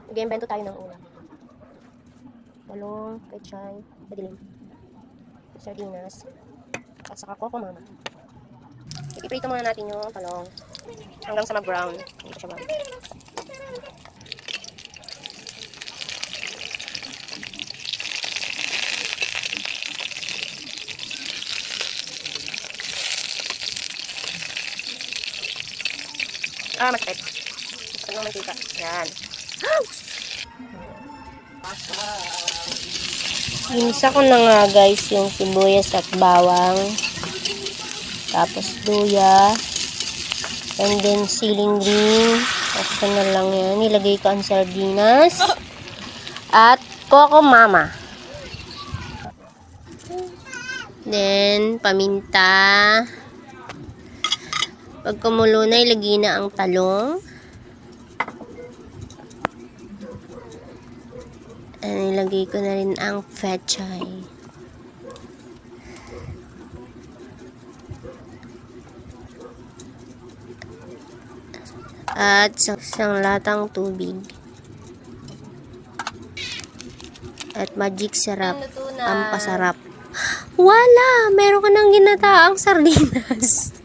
Mag-iimbento tayo ng ulam. Talong, pechay, madilim. Sardinas. At saka coco mama. Ipiprito muna natin yung talong. Hanggang sa mag-brown. Hindi pa siya brown. Masakit. Masakit ng mantika. Yan. Ginisa ko na nga guys yung sibuyas at bawang. Tapos luya. And then siling green. Tapos na lang yan. Nilagay ko ang sardinas. At coco mama. Then paminta. Pag kumulo na, ilagay na ang talong. And ilagay ko na rin ang pechay. At isang latang tubig. At magic sarap. Ang pasarap. Wala! Meron ka ng ginataang sardinas.